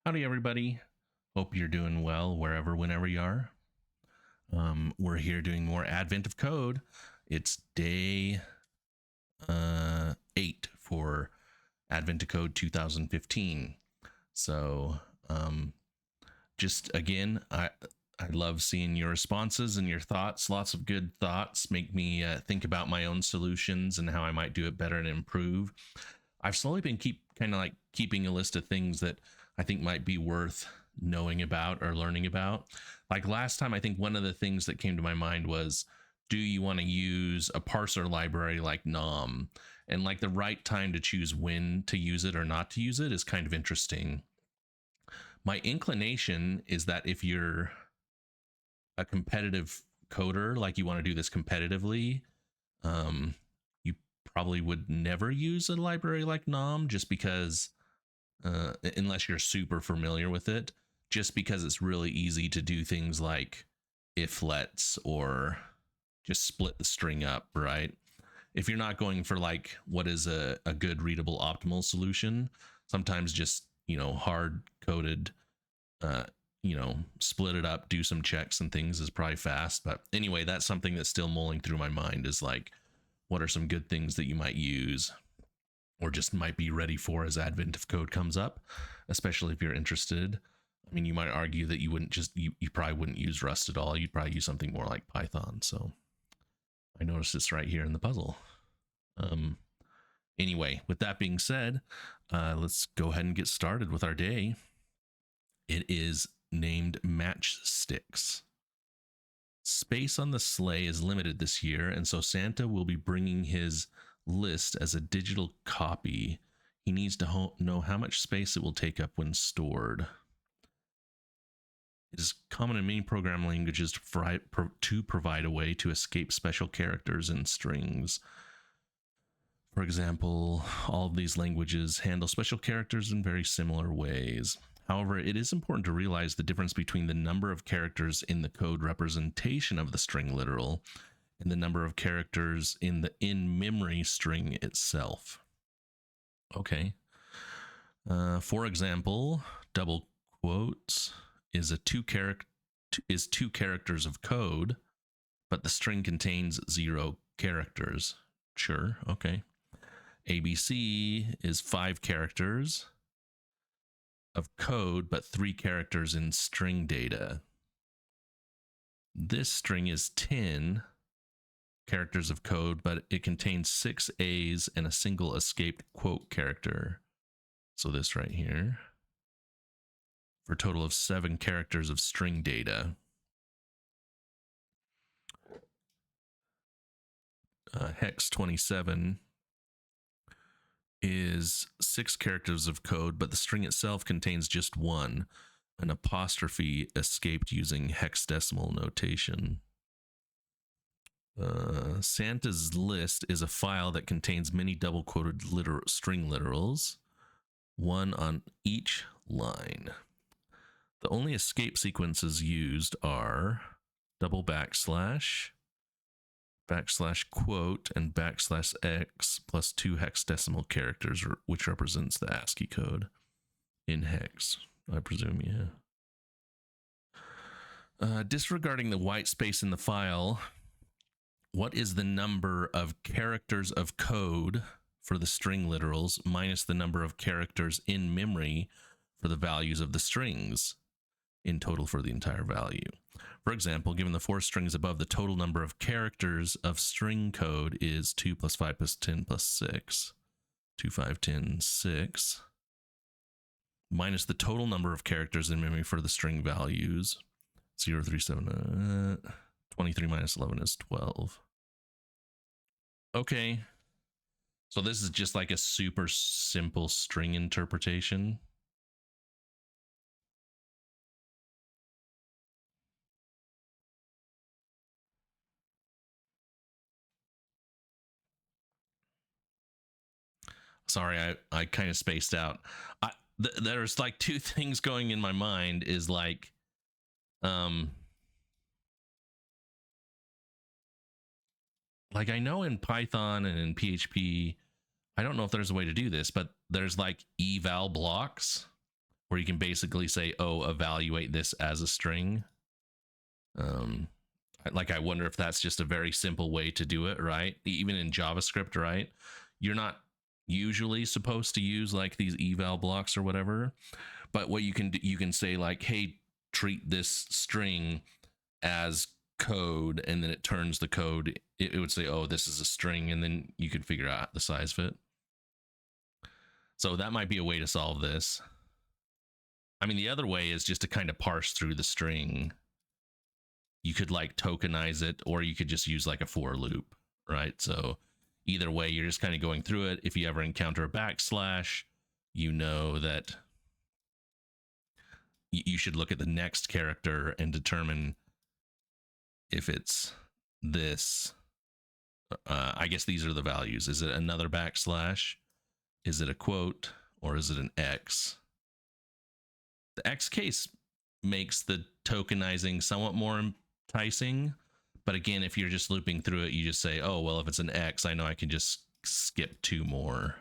Howdy, everybody. Hope you're doing well wherever, whenever you are. We're here doing more Advent of Code. It's day 8 for Advent of Code 2015. So, just again, I love seeing your responses and your thoughts. Lots of good thoughts make me think about my own solutions and how I might do it better and improve. I've slowly been keeping a list of things that I think might be worth knowing about or learning about. Like last time, I think one of the things that came to my mind was, do you want to use a parser library like nom? And like the right time to choose when to use it or not to use it is kind of interesting. My inclination is that if you're a competitive coder, like you want to do this competitively, you probably would never use a library like nom, just because unless you're super familiar with it, just because it's really easy to do things like if lets or just split the string up, right? If you're not going for like what is a good readable optimal solution, sometimes just hard coded split it up, do some checks and things is probably fast. But anyway, that's something that's still mulling through my mind, is like, what are some good things that you might use or just might be ready for as Advent of Code comes up, especially if you're interested. I mean, you might argue that you probably wouldn't use Rust at all. You'd probably use something more like Python. So I noticed this right here in the puzzle. Anyway, with that being said, let's go ahead and get started with our day. It is named Matchsticks. Space on the sleigh is limited this year, and so Santa will be bringing his list as a digital copy. He needs to know how much space it will take up when stored. It is common in many programming languages to provide a way to escape special characters and strings. For example, all of these languages handle special characters in very similar ways. However, it is important to realize the difference between the number of characters in the code representation of the string literal and the number of characters in the in-memory string itself. Okay. For example, double quotes is two characters of code, but the string contains 0 characters. Sure, okay. ABC is 5 characters of code, but 3 characters in string data. This string is 10 characters of code, but it contains 6 A's and a single escaped quote character. So this right here, for a total of 7 characters of string data. Hex 27 is 6 characters of code, but the string itself contains just 1, an apostrophe escaped using hexadecimal notation. Santa's list is a file that contains many double quoted string literals, 1 on each line. The only escape sequences used are double backslash, backslash quote, and backslash x plus 2 hexadecimal characters, which represents the ASCII code in hex, I presume, yeah. Disregarding the white space in the file, what is the number of characters of code for the string literals minus the number of characters in memory for the values of the strings in total for the entire value? For example, given the 4 strings above, the total number of characters of string code is 2 plus 5 plus 10 plus 6. 2, 5, 10, 6. Minus the total number of characters in memory for the string values. 0, 3, 7, 23 minus 11 is 12. Okay. So this is just like a super simple string interpretation. Sorry, I kind of spaced out. There's like 2 things going in my mind, is like, like I know in Python and in PHP, I don't know if there's a way to do this, but there's like eval blocks where you can basically say, oh, evaluate this as a string. Like, I wonder if that's just a very simple way to do it, right? Even in JavaScript, right? You're not usually supposed to use like these eval blocks or whatever, but what you can do, you can say like, hey, treat this string as code, and then it turns the code. It would say, oh, this is a string, and then you can figure out the size of it. So that might be a way to solve this. I mean, the other way is just to kind of parse through the string. You could like tokenize it, or you could just use like a for loop, right? So either way, you're just kind of going through it. If you ever encounter a backslash, you know that you should look at the next character and determine if it's this. I guess these are the values. Is it another backslash? Is it a quote? Or is it an X? The X case makes the tokenizing somewhat more enticing. But again, if you're just looping through it, you just say, oh, well, if it's an X, I know I can just skip 2 more.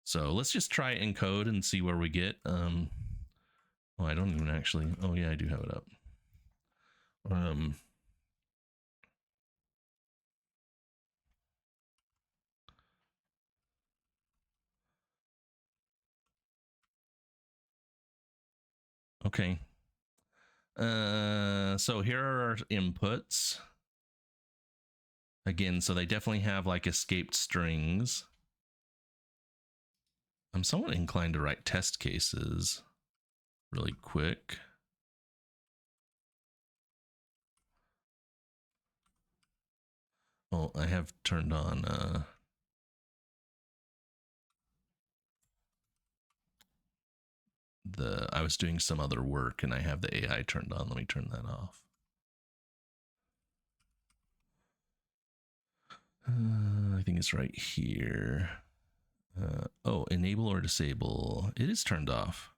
So let's just try it in code and see where we get. Oh, I don't even actually. Oh, yeah, I do have it up. Okay. So here are our inputs. Again, so they definitely have like escaped strings. I'm somewhat inclined to write test cases really quick. Well, I have turned on I was doing some other work and I have the AI turned on. Let me turn that off. I think it's right here. Oh, enable or disable. It is turned off.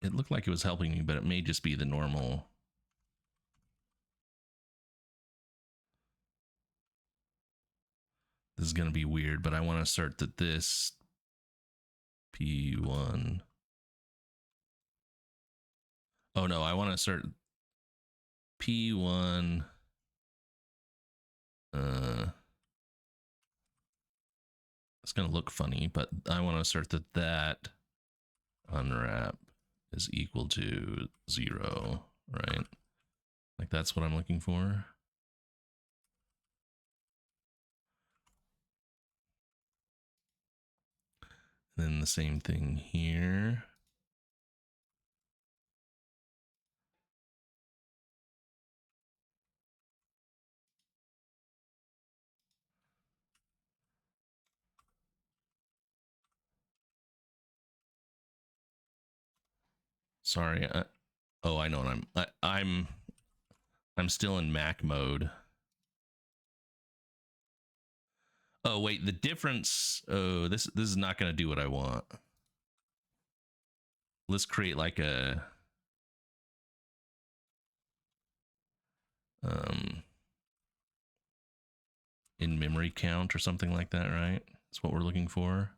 It looked like it was helping me, but it may just be the normal. This is going to be weird, but I want to assert that this P1. Oh no, I want to assert P1. It's going to look funny, but I want to assert that that unwrap is equal to 0, right? Like that's what I'm looking for. And then the same thing here. Sorry. Oh, I know what I'm still in Mac mode. Oh wait, the difference. Oh, this is not going to do what I want. Let's create like a in memory count or something like that, right? That's what we're looking for.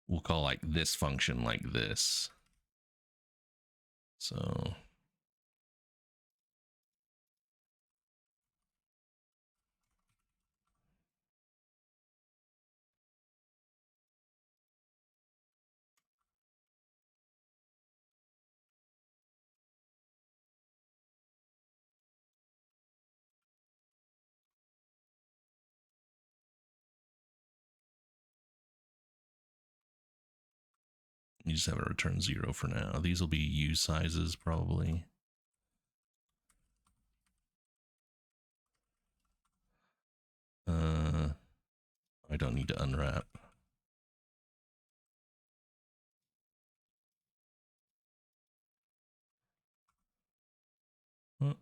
We'll call like this function like this. So You just have it return 0 for now. These will be U sizes probably. I don't need to unwrap. Oh.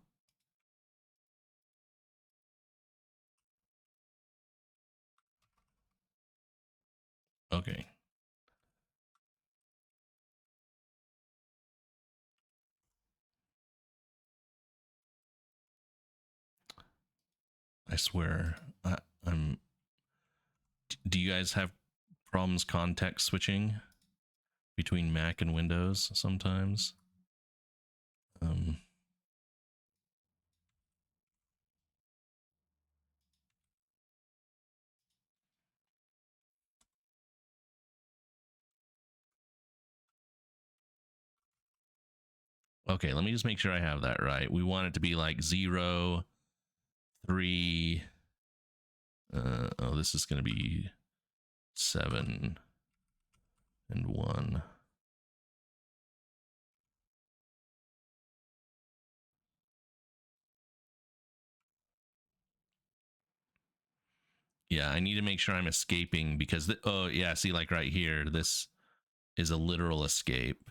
Okay. I swear, I'm. Do you guys have problems context switching between Mac and Windows sometimes? Okay, let me just make sure I have that right. We want it to be like 0, 3. Oh, this is going to be 7 and 1. Yeah, I need to make sure I'm escaping because oh yeah, see, like right here, this is a literal escape.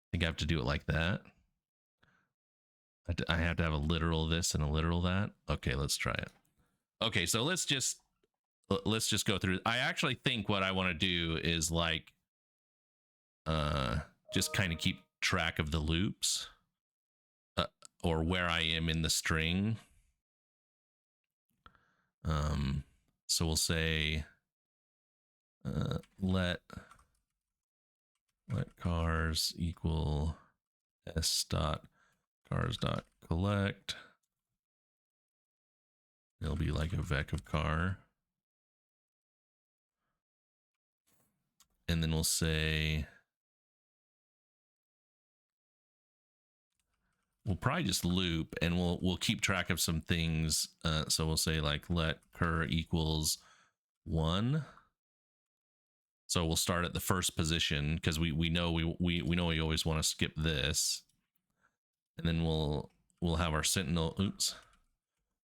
I think I have to do it like that. I have to have a literal this and a literal that. Okay, let's try it. Okay, so let's just go through. I actually think what I want to do is like just kind of keep track of the loops or where I am in the string. So we'll say let cars equal s dot cars dot collect. It'll be like a vec of car. And then we'll say, we'll probably just loop and we'll keep track of some things. So we'll say like let cur equals 1. So we'll start at the first position because we know we know we always want to skip this. And then we'll have our sentinel. Oops.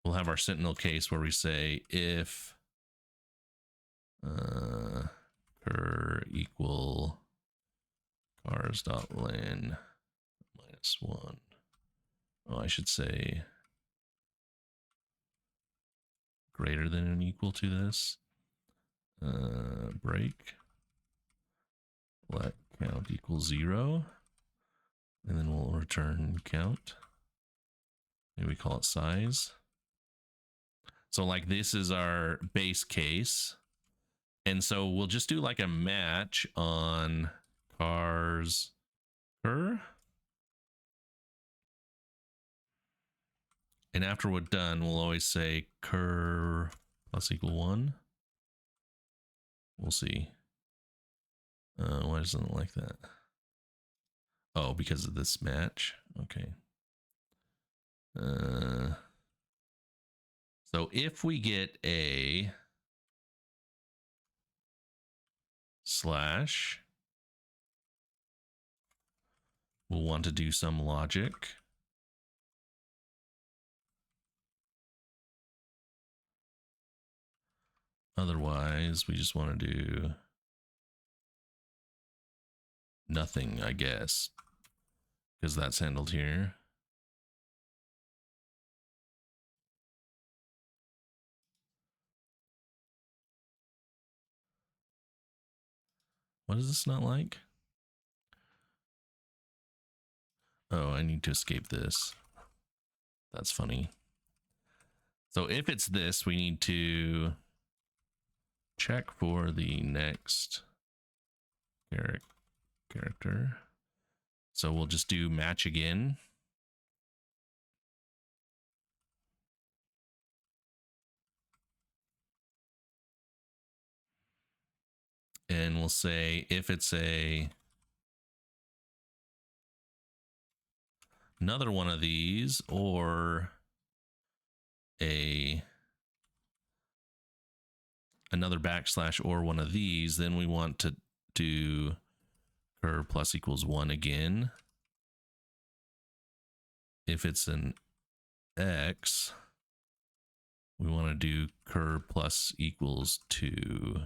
We'll have our sentinel case where we say if cur equal cars dot len -1. Oh, I should say greater than and equal to this. Break. Let count equals 0. And then we'll return count. Maybe we call it size. So like this is our base case. And so we'll just do like a match on cars cur. And after we're done, we'll always say cur plus equal 1. We'll see. Why doesn't it like that? Oh, because of this match. Okay. So if we get a slash, we'll want to do some logic. Otherwise, we just want to do nothing, I guess, because that's handled here. What is this not like? Oh, I need to escape this. That's funny. So if it's this, we need to check for the next character. So we'll just do match again. And we'll say if it's another one of these or a another backslash or one of these, then we want to do cur plus equals 1 again. If it's an x, we want to do cur plus equals 2.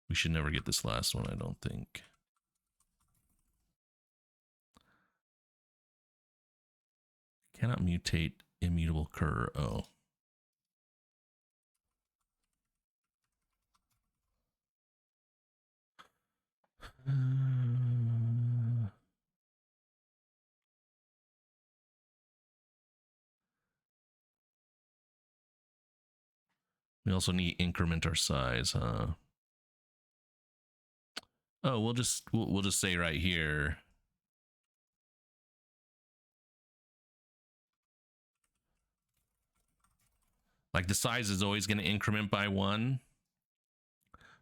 We should never get this last one, I don't think. Cannot mutate immutable cur. Oh. We also need to increment our size, huh? Oh, we'll just say right here. Like the size is always going to increment by 1,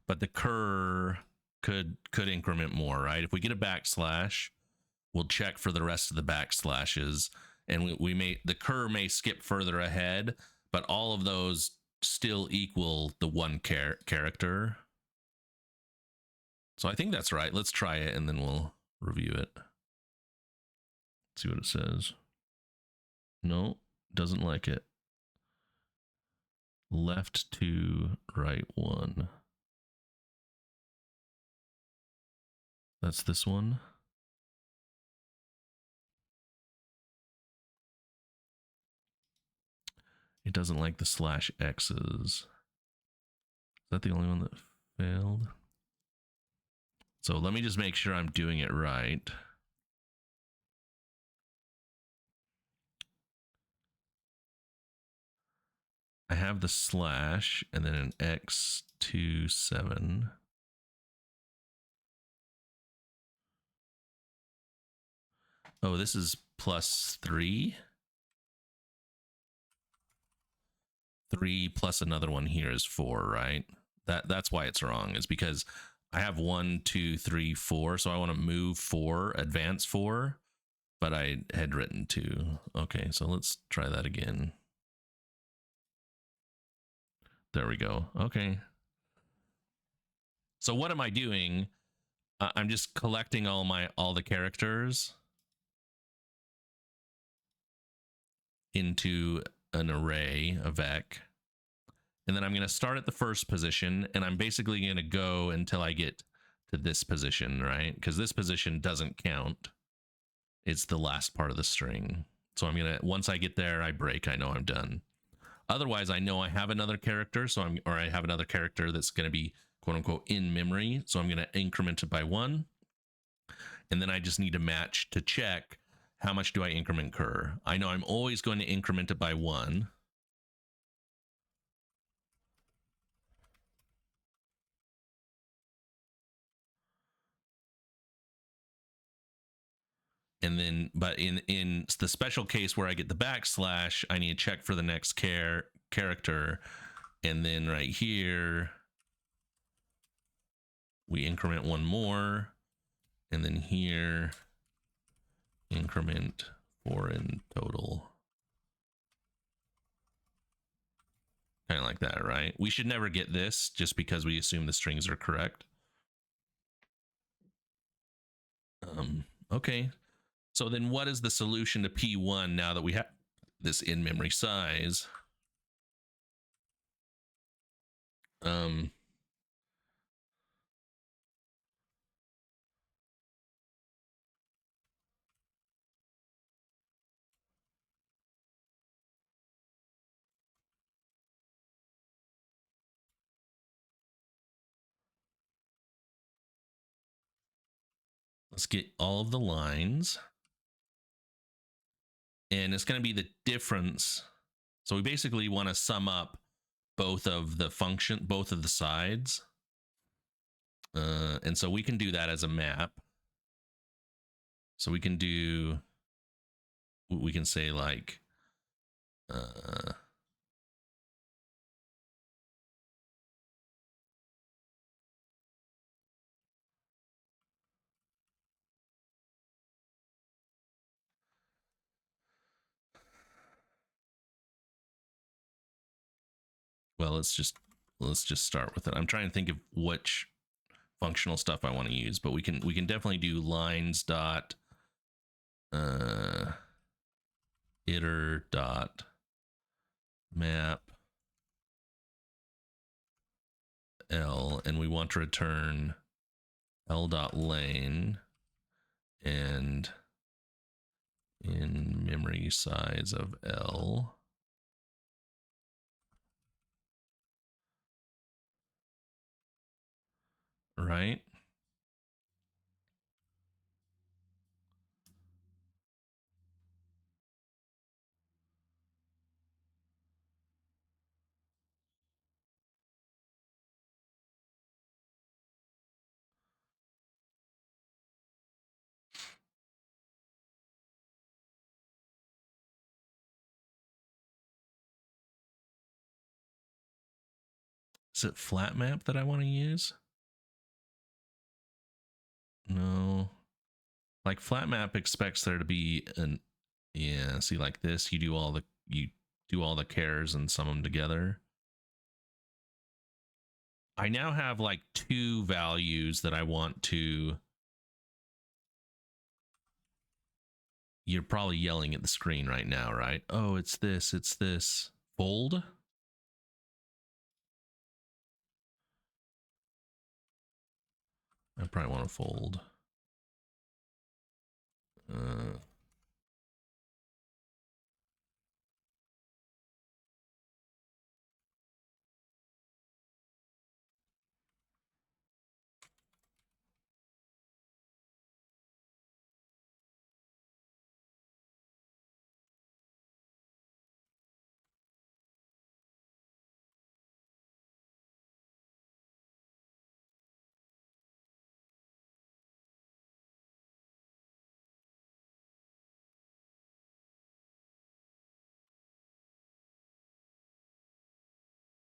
but the cur could increment more, right? If we get a backslash, we'll check for the rest of the backslashes, and we may, the cur may skip further ahead, but all of those still equal the 1 character. So I think that's right. Let's try it and then we'll review it. See what it says. No, doesn't like it. Left 2, right 1. That's this one. It doesn't like the slash X's. Is that the only one that failed? So let me just make sure I'm doing it right. I have the slash and then an X27. Oh, this is +3. 3 plus another one here is 4, right? That's why it's wrong, is because I have 1, 2, 3, 4, so I want to move 4, advance 4, but I had written 2. Okay, so let's try that again. There we go. Okay. So what am I doing? I'm just collecting all the characters into an array, a vec. And then I'm going to start at the first position, and I'm basically going to go until I get to this position, right? Because this position doesn't count. It's the last part of the string. So I'm going to, once I get there, I break. I know I'm done. Otherwise, I know I have another character, or I have another character that's going to be quote unquote in memory. So I'm going to increment it by 1. And then I just need to match to check how much do I increment cur. I know I'm always going to increment it by 1. And then, but in the special case where I get the backslash, I need to check for the next character. And then right here, we increment 1 more. And then here, increment 4 in total. Kind of like that, right? We should never get this just because we assume the strings are correct. Okay. So then what is the solution to P1 now that we have this in-memory size? Let's get all of the lines. And it's going to be the difference. So we basically want to sum up both of the sides. And so we can do that as a map. So we can say like, well, let's just start with it. I'm trying to think of which functional stuff I want to use, but we can definitely do lines dot iter dot map L, and we want to return L dot lane and in memory size of L. Right? Is it flat map that I want to use? No. Like flat map expects there to be an, yeah, see, like this, you do all the cares and sum them together. I now have like two values that I want to. You're probably yelling at the screen right now, right? Oh, it's this, it's this. Fold? I probably want to fold.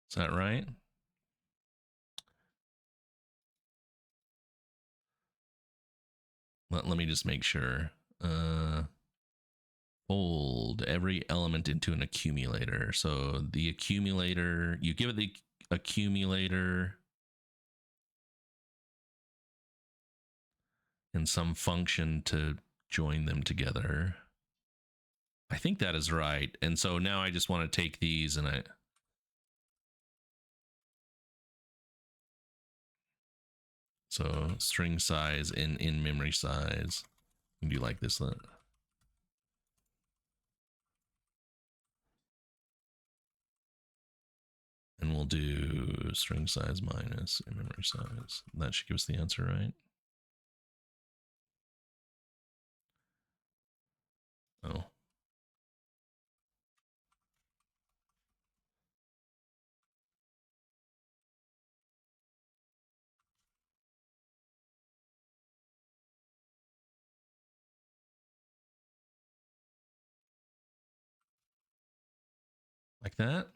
Is that right? Let me just make sure. Fold every element into an accumulator. So the accumulator, you give it the accumulator and some function to join them together. I think that is right. And so now I just want to take these and so string size in memory size. You can do like this. And we'll do string size minus in memory size. That should give us the answer, right? Oh. Like that?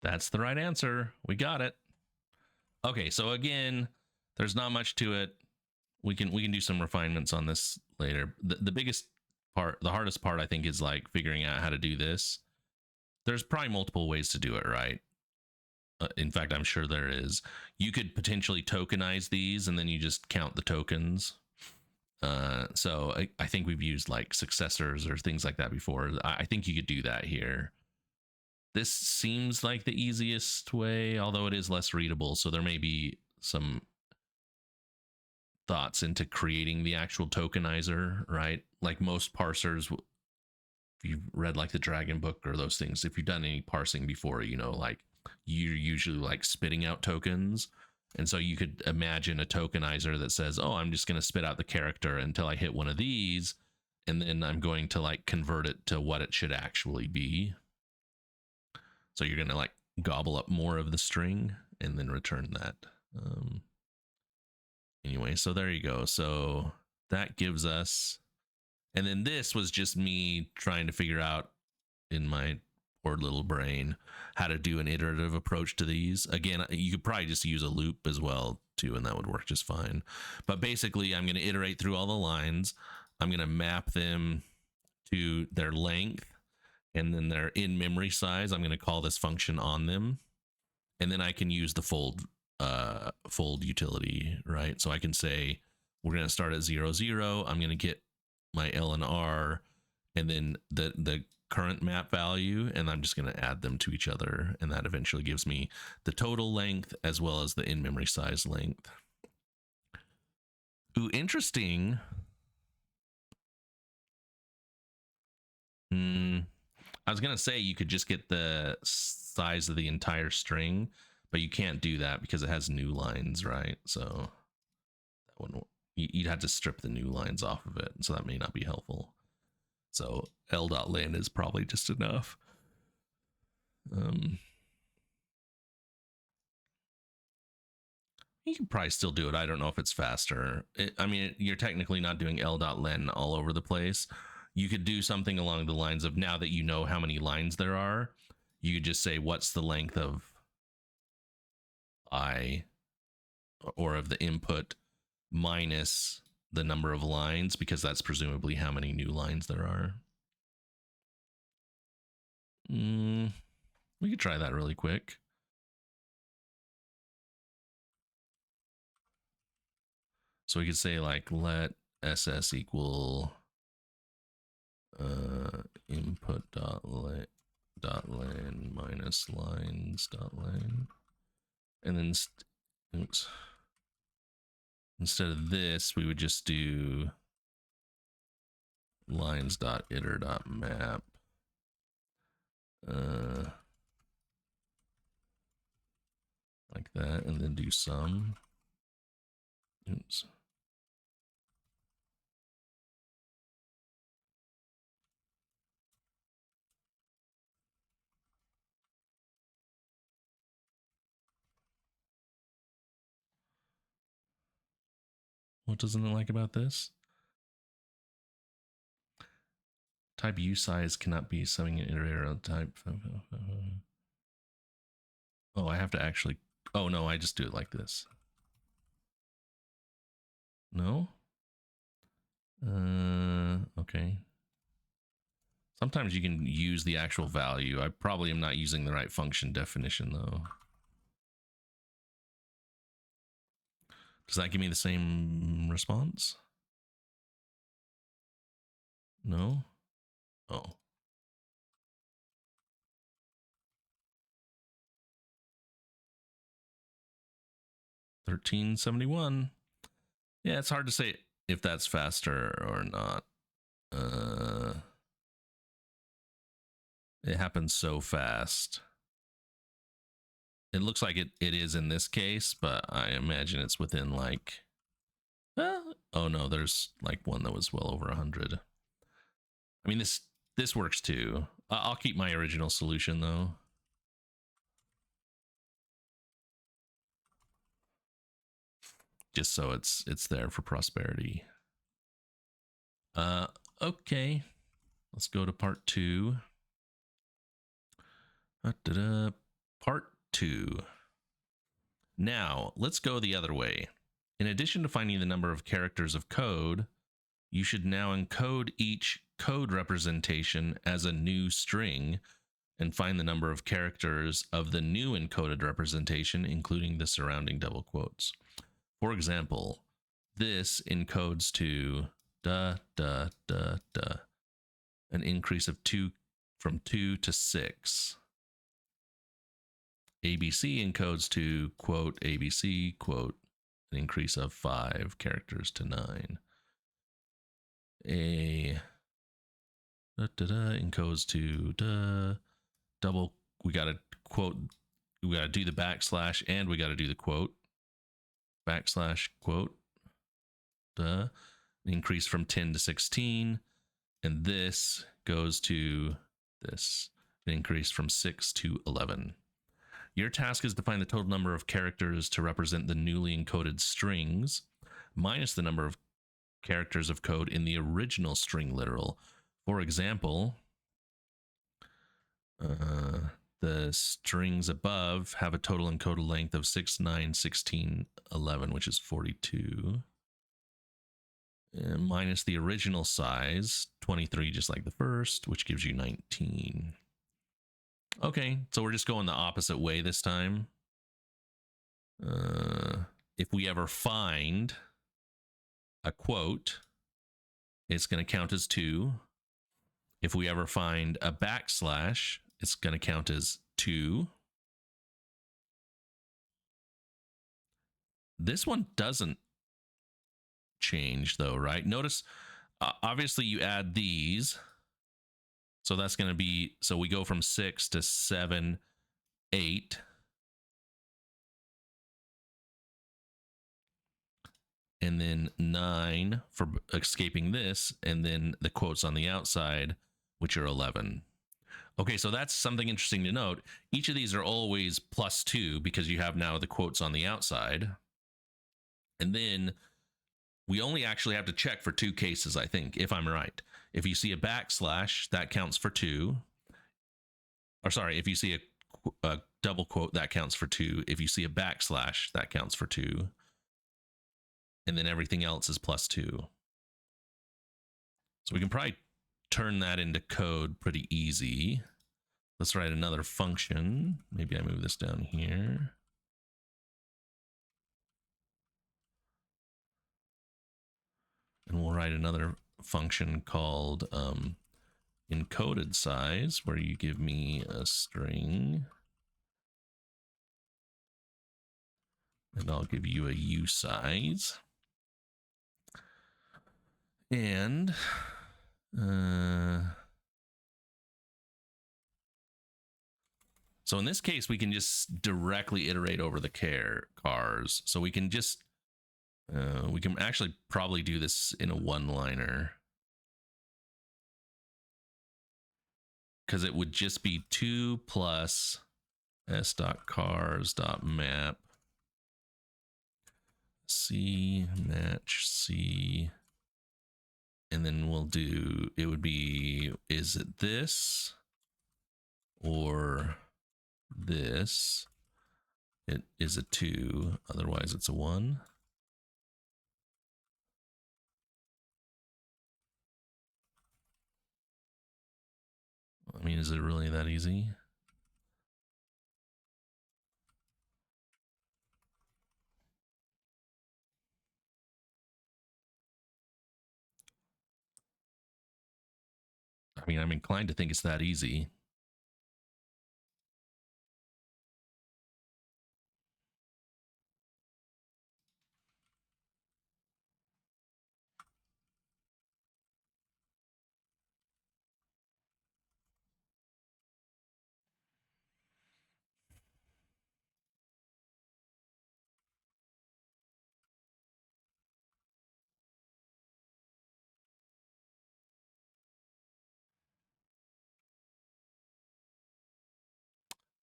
That's the right answer. We got it. Okay, so again, there's not much to it. We can do some refinements on this later. The biggest part, the hardest part, I think, is like figuring out how to do this. There's probably multiple ways to do it, right? In fact, I'm sure there is. You could potentially tokenize these and then you just count the tokens. So I think we've used like successors or things like that before. I think you could do that here. This seems like the easiest way, although it is less readable. So there may be some thoughts into creating the actual tokenizer, right? Like most parsers, if you've read like the Dragon Book or those things, if you've done any parsing before, you know, like you're usually like spitting out tokens. And so you could imagine a tokenizer that says, oh, I'm just going to spit out the character until I hit one of these. and then I'm going to like convert it to what it should actually be. So you're going to like gobble up more of the string and then return that. Anyway, so there you go. So that gives us, and then this was just me trying to figure out in my poor little brain how to do an iterative approach to these. Again, you could probably just use a loop as well too, and that would work just fine. But basically, I'm going to iterate through all the lines. I'm going to map them to their length and then their in-memory size. I'm going to call this function on them, and then I can use the fold utility, right? So I can say we're going to start at 0, 0. I'm going to get my L and R, and then the current map value, and I'm just going to add them to each other, and that eventually gives me the total length as well as the in-memory size length. Ooh, interesting. I was going to say you could just get the size of the entire string, but you can't do that because it has new lines, right? So that wouldn't, you'd have to strip the new lines off of it, so that may not be helpful. So l.len is probably just enough. You can probably still do it. I don't know if it's faster. I mean, you're technically not doing l.len all over the place. You could do something along the lines of, now that you know how many lines there are, you could just say, what's the length of I, or of the input, minus the number of lines, because that's presumably how many new lines there are. We could try that really quick. So we could say like let ss equal input dot len minus lines dot len, and then oops, instead of this we would just do lines dot iter dot map like that, and then do sum. Oops. What doesn't it like about this? Type usize cannot be summing an iterator of type. Oh, I have to actually. Oh no, I just do it like this. No. Okay. Sometimes you can use the actual value. I probably am not using the right function definition though. Does that give me the same response? No? Oh. $13.71. Yeah, it's hard to say if that's faster or not. It happens so fast. It looks like it is in this case, but I imagine it's within like, oh no, there's like one that was well over 100. I mean, this works too. I'll keep my original solution though. Just so it's there for prosperity. Okay. Let's go to part 2. Part 2. Now, let's go the other way. In addition to finding the number of characters of code, you should now encode each code representation as a new string and find the number of characters of the new encoded representation, including the surrounding double quotes. For example, this encodes to an increase of 2 from 2 to 6. ABC encodes to quote ABC quote an increase of 5 characters to 9. A encodes to double. We got to quote. We got to do the backslash and we got to do the quote. Backslash quote. Increase from 10 to 16. And this goes to this. It increased from 6 to 11. Your task is to find the total number of characters to represent the newly encoded strings, minus the number of characters of code in the original string literal. For example, the strings above have a total encoded length of 6, 9, 16, 11, which is 42. And minus the original size, 23, just like the first, which gives you 19. Okay, so we're just going the opposite way this time. If we ever find a quote, it's going to count as 2. If we ever find a backslash, it's going to count as 2. This one doesn't change though, right? Notice, obviously you add these. So that's going to be, so we go from 6 to 7, 8. And then 9 for escaping this, and then the quotes on the outside, which are 11. Okay, so that's something interesting to note. Each of these are always +2 because you have now the quotes on the outside. And then we only actually have to check for 2 cases, I think, if I'm right. If you see a backslash, that counts for 2. Or sorry, if you see a double quote, that counts for 2. If you see a backslash, that counts for 2. And then everything else is +2. So we can probably turn that into code pretty easy. Let's write another function. Maybe I move this down here. And we'll write another function called encoded size, where you give me a string. And I'll give you a usize. And so in this case, we can just directly iterate over the cars. So we can just, we can actually probably do this in a one-liner. Because it would just be 2 plus s.cars.map C match C. And then we'll do, it would be, is it this or this? It is a 2, otherwise it's a 1. I mean, is it really that easy? I mean, I'm inclined to think it's that easy.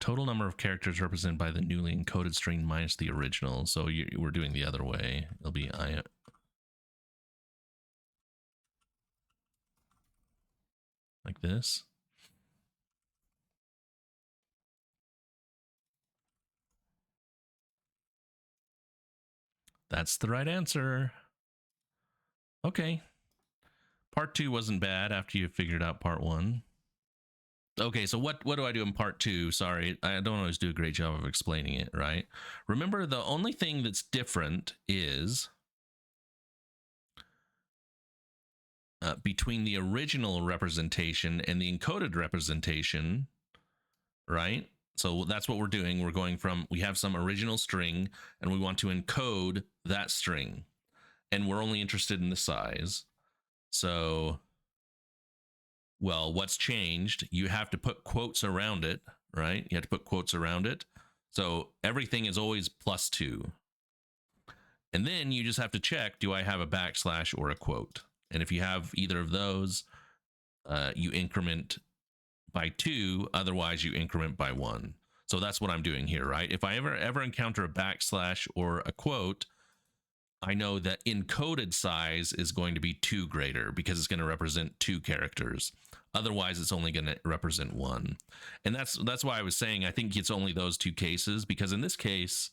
Total number of characters represented by the newly encoded string minus the original. So we're doing the other way. It'll be like this. That's the right answer. Okay. Part 2 wasn't bad after you figured out part 1. Okay, so what do I do in part 2? Sorry, I don't always do a great job of explaining it, right? Remember, the only thing that's different is between the original representation and the encoded representation, right? So that's what we're doing. We're going from, we have some original string and we want to encode that string. And we're only interested in the size. So, well, what's changed? You have to put quotes around it, right? You have to put quotes around it. So everything is always +2. And then you just have to check, do I have a backslash or a quote? And if you have either of those, you increment by 2, otherwise you increment by 1. So that's what I'm doing here, right? If I ever encounter a backslash or a quote, I know that encoded size is going to be 2 greater because it's going to represent 2 characters. Otherwise, it's only going to represent 1. And that's why I was saying I think it's only those 2 cases, because in this case,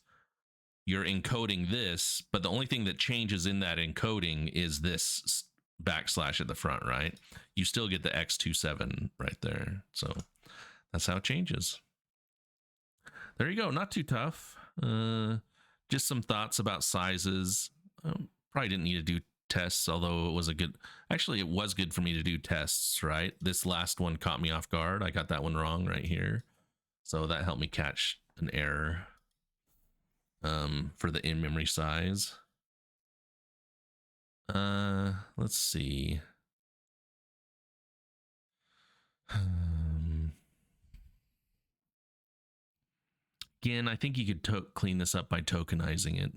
you're encoding this, but the only thing that changes in that encoding is this backslash at the front, right? You still get the X27 right there. So that's how it changes. There you go. Not too tough. Just some thoughts about sizes. Probably didn't need to do tests, although it was actually it was good for me to do tests, right? This last one caught me off guard. I got that one wrong right here. So that helped me catch an error for the in-memory size. Let's see. Again, I think you could clean this up by tokenizing it.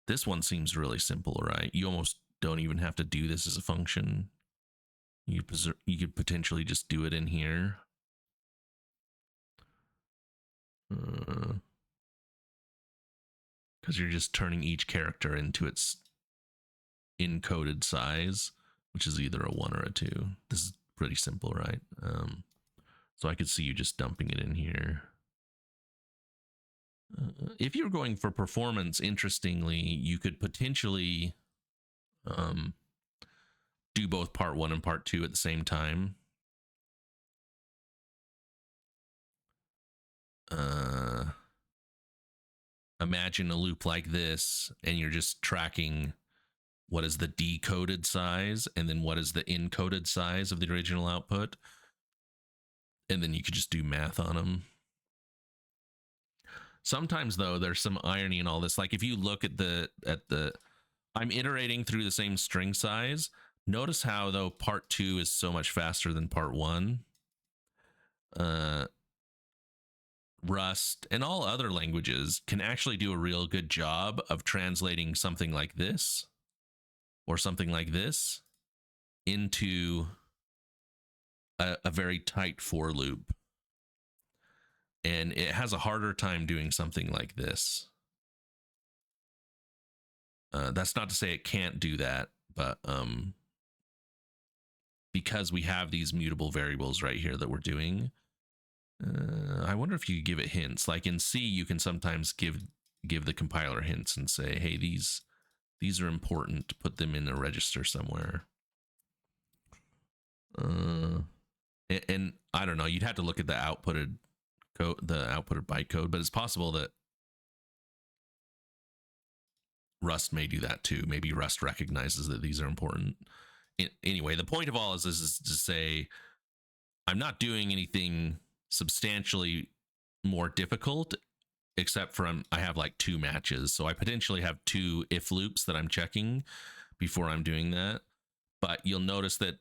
This one seems really simple, right? You almost don't even have to do this as a function. You could potentially just do it in here. Because you're just turning each character into its encoded size, which is either a 1 or a 2. This is pretty simple, right? So I could see you just dumping it in here. If you're going for performance, interestingly, you could potentially do both part 1 and part 2 at the same time. Imagine a loop like this, and you're just tracking what is the decoded size and then what is the encoded size of the original output. And then you could just do math on them. Sometimes, though, there's some irony in all this. Like if you look at the I'm iterating through the same string size. Notice how, though, part 2 is so much faster than part 1. Rust and all other languages can actually do a real good job of translating something like this or something like this into a very tight for loop. And it has a harder time doing something like this. That's not to say it can't do that, but because we have these mutable variables right here that we're doing, I wonder if you give it hints. Like in C, you can sometimes give the compiler hints and say, hey, these are important. Put them in a register somewhere. And I don't know. You'd have to look at the outputted code, the outputted bytecode, but it's possible that Rust may do that too. Maybe Rust recognizes that these are important. Anyway, the point of all is this is to say, I'm not doing anything substantially more difficult, except for I have like 2 matches. So I potentially have 2 if loops that I'm checking before I'm doing that. But you'll notice that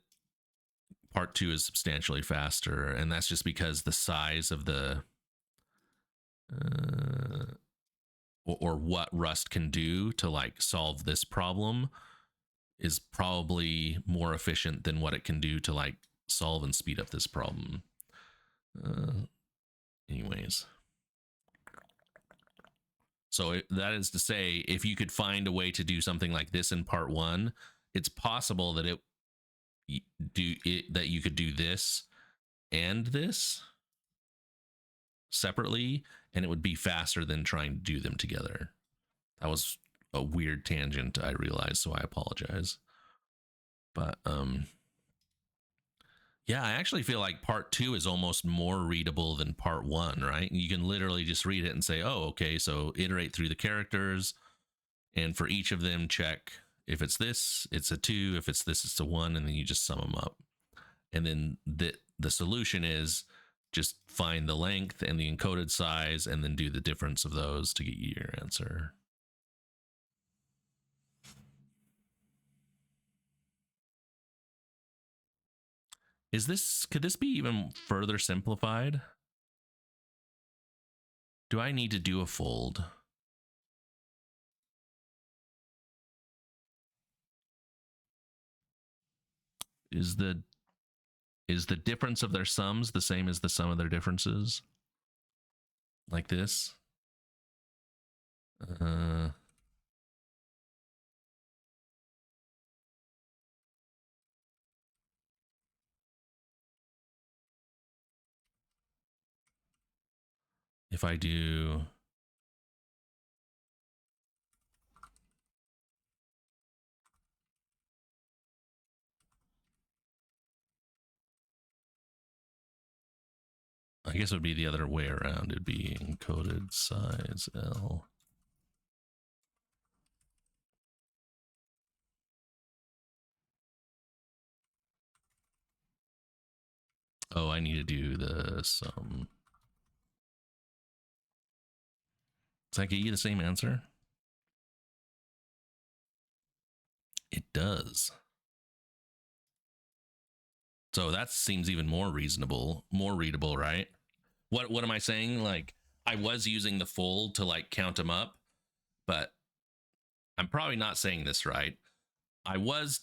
part 2 is substantially faster, and that's just because the size of the or what Rust can do to like solve this problem is probably more efficient than what it can do to like solve and speed up this problem. Anyways, so that is to say, if you could find a way to do something like this in part 1, it's possible that that you could do this and this separately, and it would be faster than trying to do them together. That was a weird tangent, I realize, so I apologize. But yeah, I actually feel like part 2 is almost more readable than part 1, right? You can literally just read it and say, oh, okay, so iterate through the characters, and for each of them check if it's this, it's a 2, if it's this, it's a 1, and then you just sum them up. And then the solution is just find the length and the encoded size and then do the difference of those to get you your answer. Could this be even further simplified? Do I need to do a fold? Is the is the difference of their sums the same as the sum of their differences? Like this? If I do I guess it would be the other way around. It'd be encoded size L. Oh, I need to do the sum. Does that get you the same answer? It does. So that seems even more reasonable, more readable, right? What am I saying? Like, I was using the full to like count them up, but I'm probably not saying this right. I was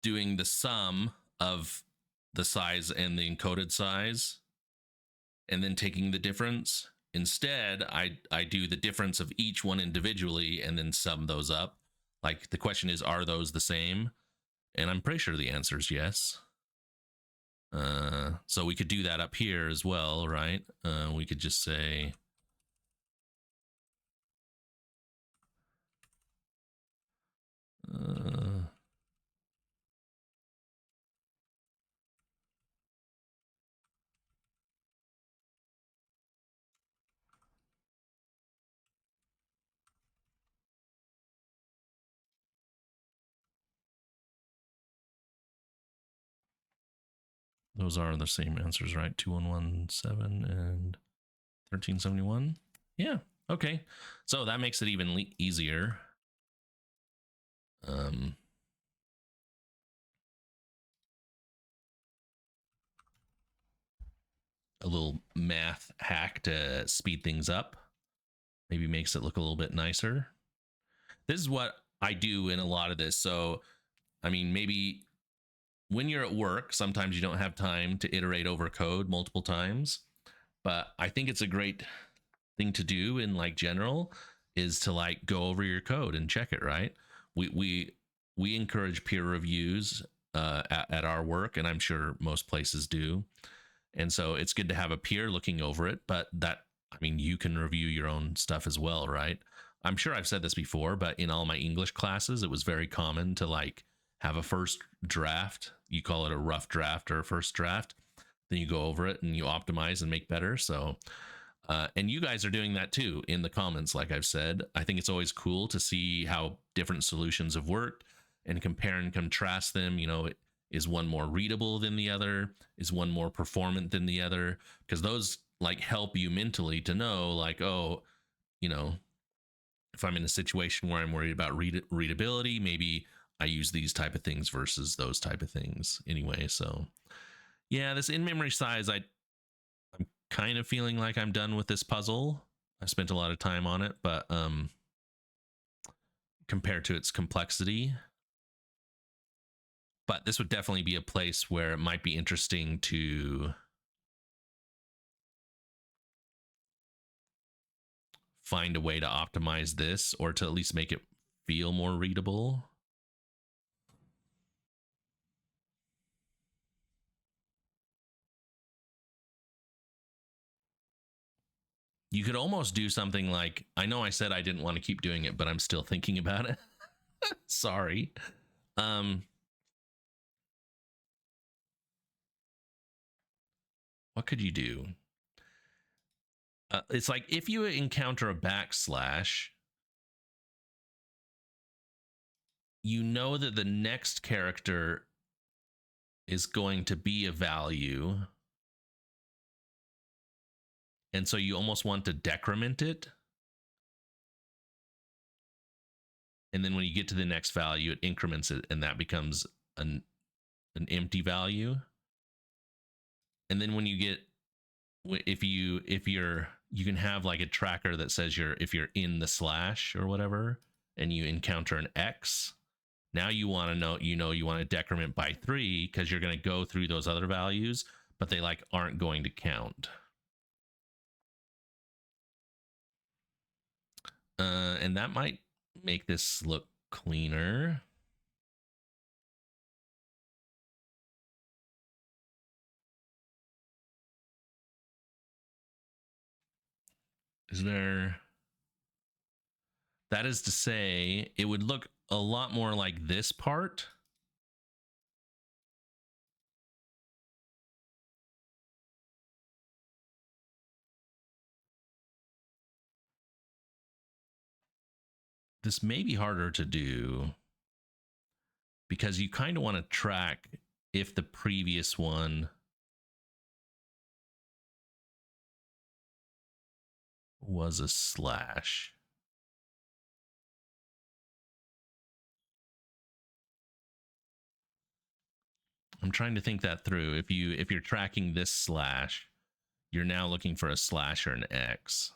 doing the sum of the size and the encoded size and then taking the difference. Instead, I do the difference of each one individually and then sum those up. Like, the question is, are those the same? And I'm pretty sure the answer is yes. So we could do that up here as well, right? We could just say those are the same answers, right? 2117 and 1371. Yeah. Okay. So that makes it even easier. A little math hack to speed things up. Maybe makes it look a little bit nicer. This is what I do in a lot of this. So, I mean, maybe when you're at work, sometimes you don't have time to iterate over code multiple times. But I think it's a great thing to do in like general is to like go over your code and check it, right? We encourage peer reviews at our work, and I'm sure most places do. And so it's good to have a peer looking over it, but that, I mean, you can review your own stuff as well, right? I'm sure I've said this before, but in all my English classes, it was very common to like have a first draft. You call it a rough draft or a first draft. Then you go over it and you optimize and make better. So, and you guys are doing that too in the comments, like I've said. I think it's always cool to see how different solutions have worked and compare and contrast them. You know, is one more readable than the other? Is one more performant than the other? Because those like help you mentally to know, like, oh, you know, if I'm in a situation where I'm worried about readability, maybe I use these type of things versus those type of things anyway. So yeah, this in-memory size, I'm kind of feeling like I'm done with this puzzle. I spent a lot of time on it, but compared to its complexity, but this would definitely be a place where it might be interesting to find a way to optimize this, or to at least make it feel more readable. You could almost do something like, I know I said I didn't want to keep doing it, but I'm still thinking about it. Sorry. What could you do? It's like if you encounter a backslash, you know that the next character is going to be a value. And so you almost want to decrement it. And then when you get to the next value, it increments it, and that becomes an empty value. And then when you get, if you're, you can have like a tracker that says if you're in the slash or whatever, and you encounter an X, Now you want to know, you want to decrement by 3 because you're going to go through those other values, but they like aren't going to count. And that might make this look cleaner. Is there... That is to say, it would look a lot more like this part. This may be harder to do because you kind of want to track if the previous one was a slash. I'm trying to think that through. If you're tracking this slash, you're now looking for a slash or an X.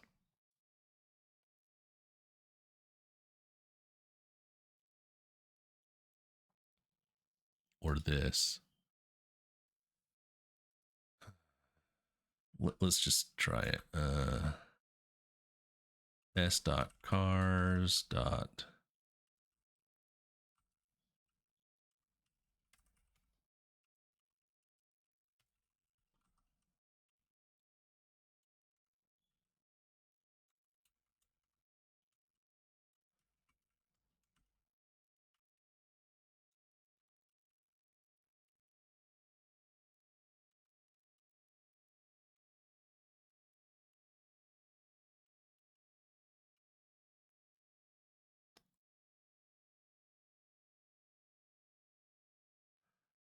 Or this. Let's just try it. s.cars.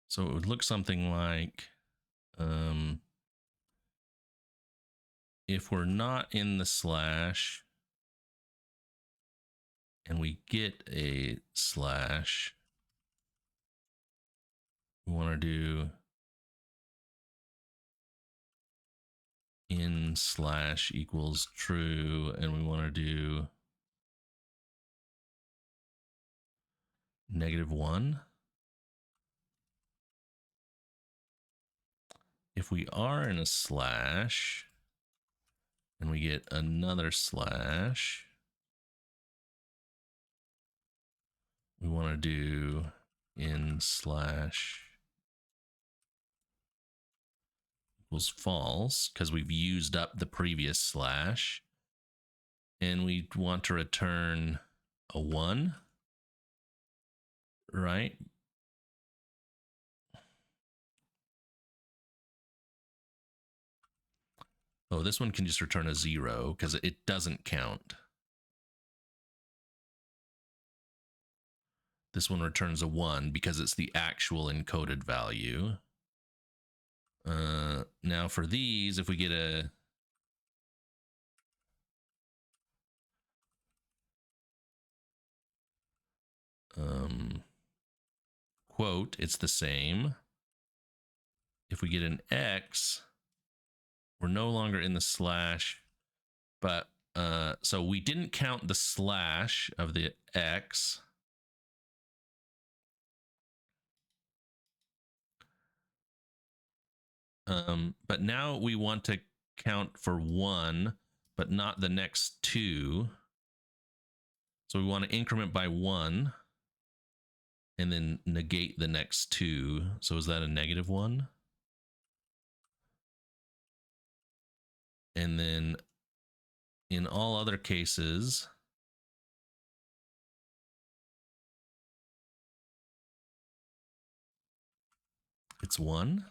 So it would look something like, if we're not in the slash and we get a slash, we want to do in slash equals true, and we want to do -1. If we are in a slash and we get another slash, we want to do in slash equals false because we've used up the previous slash, and we want to return a 1, right? Oh, this one can just return a 0 because it doesn't count. This one returns a 1 because it's the actual encoded value. Now for these, if we get a quote, it's the same. If we get an X, we're no longer in the slash, but so we didn't count the slash of the X. But now we want to count for 1, but not the next 2. So we want to increment by 1 and then negate the next 2. So is that a -1? And then in all other cases, it's 1.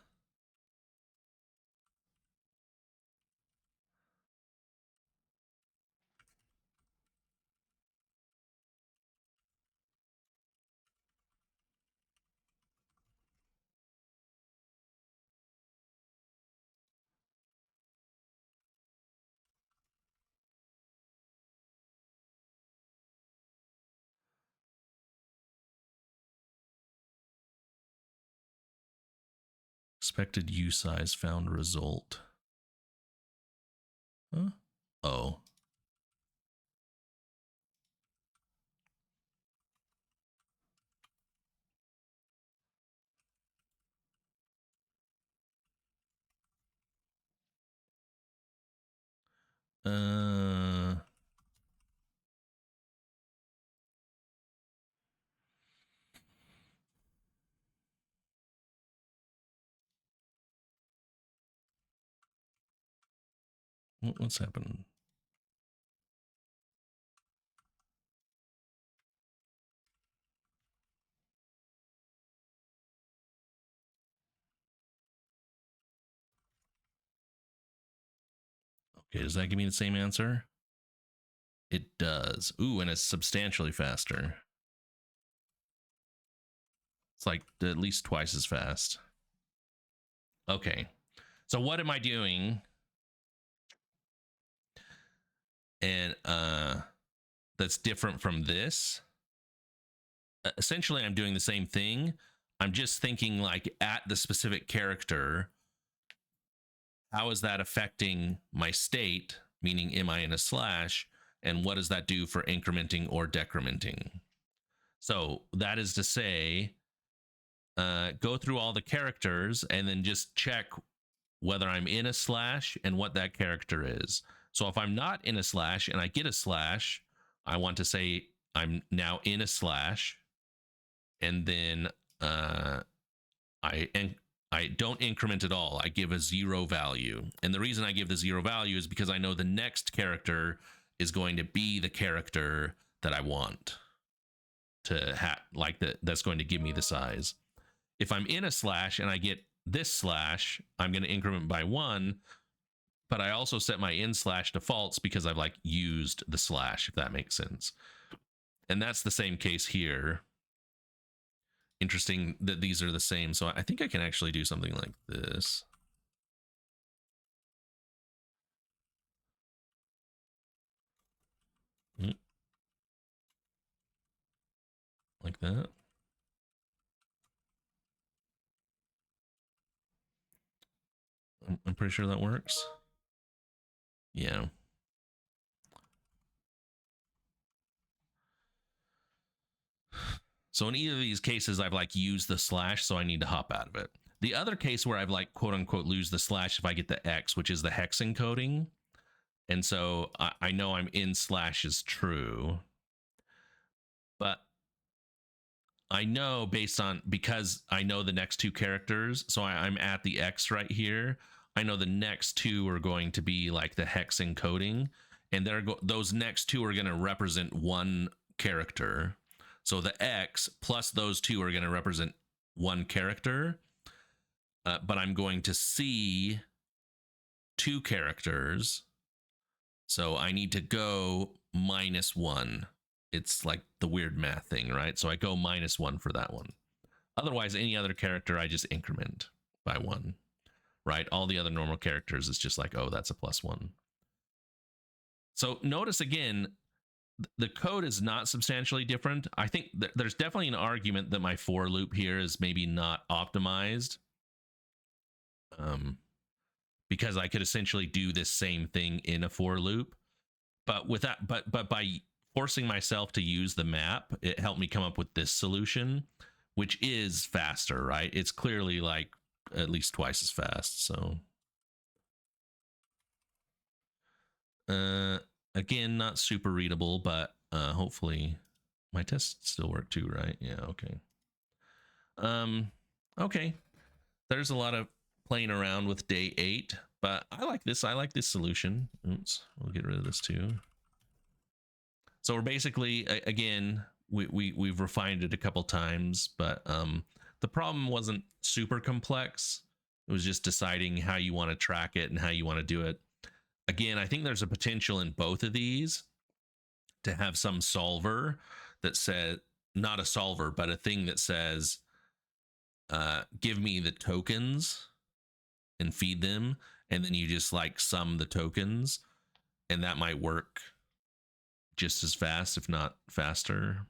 Expected U size found result. Huh? Oh. What's happening? Okay, does that give me the same answer? It does. Ooh, and it's substantially faster. It's like at least twice as fast. Okay. So what am I doing? And that's different from this. Essentially, I'm doing the same thing. I'm just thinking like at the specific character, how is that affecting my state? Meaning, am I in a slash? And what does that do for incrementing or decrementing? So that is to say, go through all the characters and then just check whether I'm in a slash and what that character is. So if I'm not in a slash and I get a slash, I want to say I'm now in a slash, and then I don't increment at all. I give a 0 value. And the reason I give the 0 value is because I know the next character is going to be the character that I want to have, like that's going to give me the size. If I'm in a slash and I get this slash, I'm going to increment by 1, but I also set my in slash to false because I've like used the slash, if that makes sense. And that's the same case here. Interesting that these are the same. So I think I can actually do something like this. Like that. I'm pretty sure that works. Yeah. So in either of these cases, I've like used the slash, so I need to hop out of it. The other case where I've like quote unquote lose the slash if I get the X, which is the hex encoding. And so I know I'm in slash is true. But I know because I know the next two characters, so I'm at the X right here. I know the next two are going to be like the hex encoding, and those next two are going to represent one character. So the X plus those two are going to represent one character, but I'm going to see two characters. So I need to go -1. It's like the weird math thing, right? So I go -1 for that one. Otherwise, any other character, I just increment by 1, right? All the other normal characters, it's just like, oh, that's a +1. So notice again, the code is not substantially different. I think there's definitely an argument that my for loop here is maybe not optimized, because I could essentially do this same thing in a for loop, but with that, but by forcing myself to use the map, it helped me come up with this solution, which is faster, right? It's clearly like at least twice as fast. So again, not super readable, but hopefully my tests still work too, right? Yeah, okay. Okay, there's a lot of playing around with day 8, but I like this solution. Oops, we'll get rid of this too. So we're basically, again, we've refined it a couple times, but the problem wasn't super complex. It was just deciding how you want to track it and how you want to do it. Again, I think there's a potential in both of these to have some solver that said, not a solver, but a thing that says, give me the tokens and feed them, and then you just like sum the tokens, and that might work just as fast, if not faster.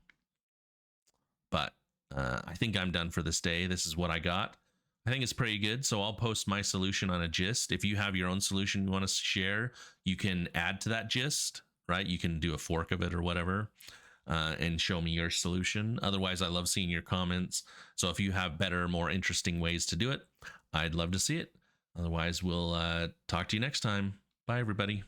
But I think I'm done for this day. This is what I got. I think it's pretty good. So I'll post my solution on a gist. If you have your own solution you want to share, you can add to that gist, right? You can do a fork of it or whatever, and show me your solution. Otherwise, I love seeing your comments. So if you have better, more interesting ways to do it, I'd love to see it. Otherwise, we'll talk to you next time. Bye, everybody.